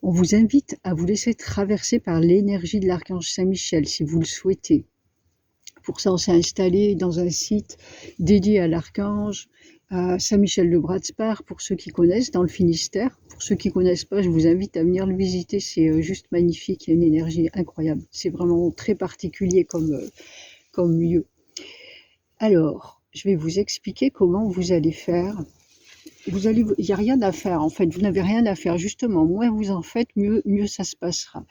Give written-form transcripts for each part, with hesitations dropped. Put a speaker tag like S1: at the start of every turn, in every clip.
S1: On vous invite à vous laisser traverser par l'énergie de l'archange Saint-Michel, si vous le souhaitez. Pour ça, on s'est installé dans un site dédié à l'archange, à Saint-Michel-de-Bratspar, pour ceux qui connaissent, dans le Finistère. Pour ceux qui ne connaissent pas, je vous invite à venir le visiter, c'est juste magnifique, il y a une énergie incroyable. C'est vraiment très particulier comme lieu. Alors, je vais vous expliquer comment vous allez faire. Il n'y a rien à faire en fait, vous n'avez rien à faire, justement, moins vous en faites, mieux ça se passera.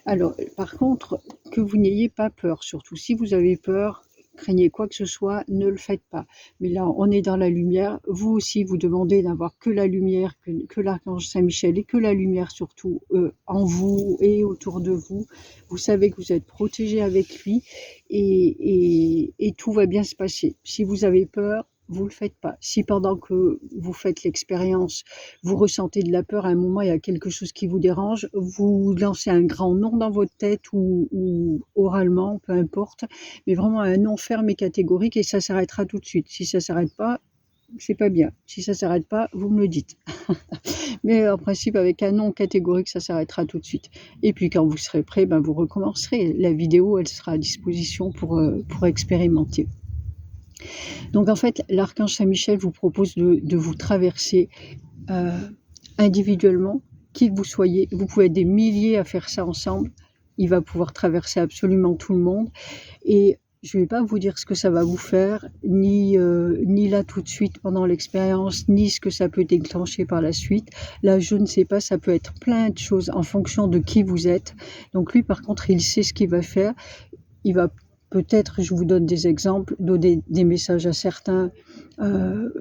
S1: Alors, par contre, que vous n'ayez pas peur, surtout. Si vous avez peur, craignez quoi que ce soit, ne le faites pas. Mais là, on est dans la lumière. Vous aussi, vous demandez d'avoir que la lumière, que l'archange Saint-Michel et que la lumière surtout en vous et autour de vous. Vous savez que vous êtes protégé avec lui et tout va bien se passer. Si vous avez peur, vous ne le faites pas. Si pendant que vous faites l'expérience, vous ressentez de la peur, à un moment, il y a quelque chose qui vous dérange, vous lancez un grand non dans votre tête ou oralement, peu importe, mais vraiment un non ferme et catégorique et ça s'arrêtera tout de suite. Si ça ne s'arrête pas, c'est pas bien. Si ça ne s'arrête pas, vous me le dites. Mais en principe, avec un non catégorique, ça s'arrêtera tout de suite. Et puis quand vous serez prêt, vous recommencerez. La vidéo, elle sera à disposition pour expérimenter. Donc en fait, l'archange Saint-Michel vous propose de vous traverser individuellement, qui que vous soyez. Vous pouvez être des milliers à faire ça ensemble. Il va pouvoir traverser absolument tout le monde. Et je ne vais pas vous dire ce que ça va vous faire, ni là tout de suite pendant l'expérience, ni ce que ça peut déclencher par la suite. Là, je ne sais pas, ça peut être plein de choses en fonction de qui vous êtes. Donc lui, par contre, il sait ce qu'il va faire. Il va peut-être, je vous donne des exemples, donner des messages à certains,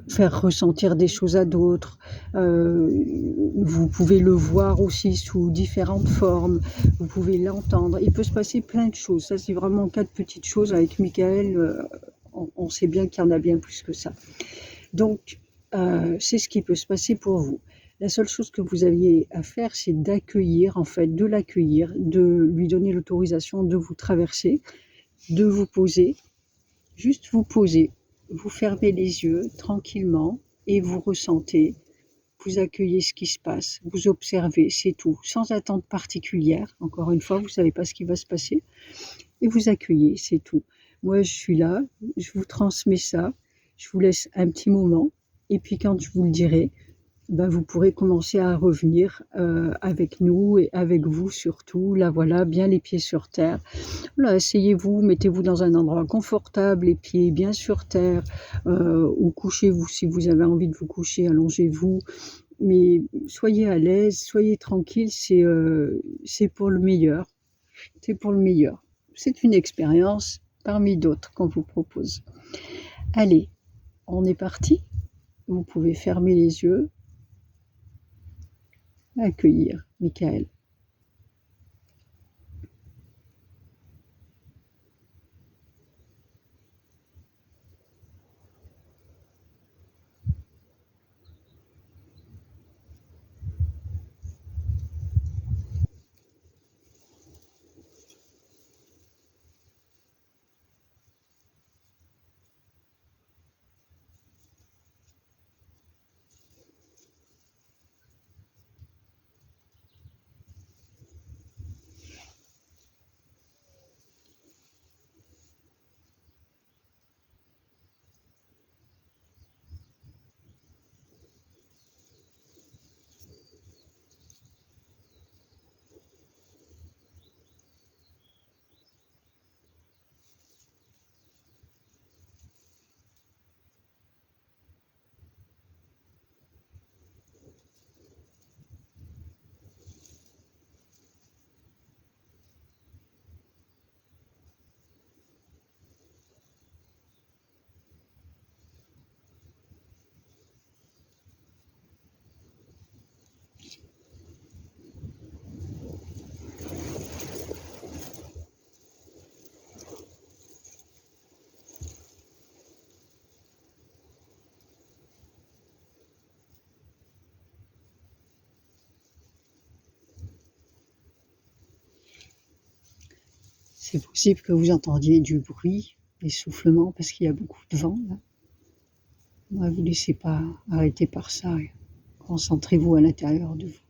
S1: faire ressentir des choses à d'autres. Vous pouvez le voir aussi sous différentes formes, vous pouvez l'entendre. Il peut se passer plein de choses. Ça, c'est vraiment 4 petites choses. Avec Michael, on sait bien qu'il y en a bien plus que ça. Donc, c'est ce qui peut se passer pour vous. La seule chose que vous aviez à faire, c'est d'accueillir, en fait, de l'accueillir, de lui donner l'autorisation de vous traverser, de vous poser, juste vous poser, vous fermez les yeux tranquillement et vous ressentez, vous accueillez ce qui se passe, vous observez, c'est tout, sans attente particulière. Encore une fois, vous ne savez pas ce qui va se passer et vous accueillez, c'est tout. Moi, je suis là, je vous transmets ça, je vous laisse un petit moment et puis quand je vous le dirai, vous pourrez commencer à revenir avec nous et avec vous surtout. Là, voilà, bien les pieds sur terre. Là, asseyez-vous, mettez-vous dans un endroit confortable, les pieds bien sur terre, ou couchez-vous si vous avez envie de vous coucher, allongez-vous. Mais soyez à l'aise, soyez tranquille, c'est pour le meilleur. C'est pour le meilleur. C'est une expérience parmi d'autres qu'on vous propose. Allez, on est parti. Vous pouvez fermer les yeux. Accueillir Michael. C'est possible que vous entendiez du bruit, des soufflements, parce qu'il y a beaucoup de vent là. Ne vous laissez pas arrêter par ça. Concentrez-vous à l'intérieur de vous.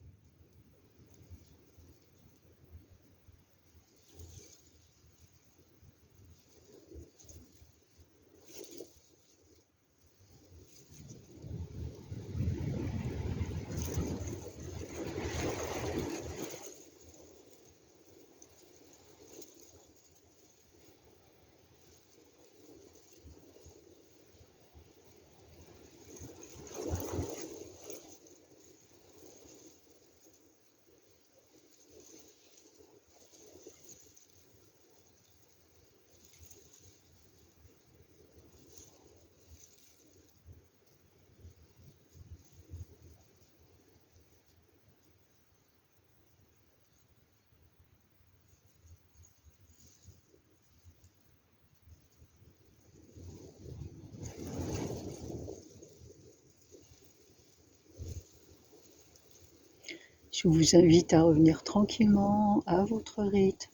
S1: Je vous invite à revenir tranquillement à votre rythme.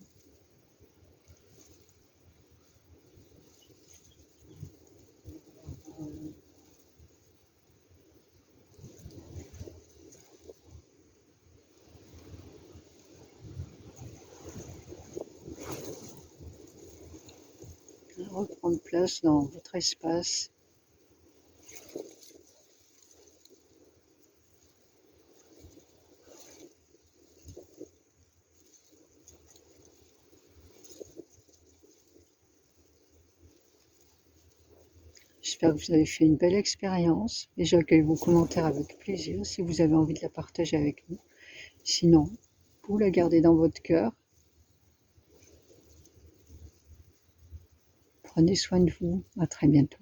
S1: Reprendre place dans votre espace. J'espère que vous avez fait une belle expérience et j'accueille vos commentaires avec plaisir si vous avez envie de la partager avec nous. Sinon, vous la gardez dans votre cœur. Prenez soin de vous. À très bientôt.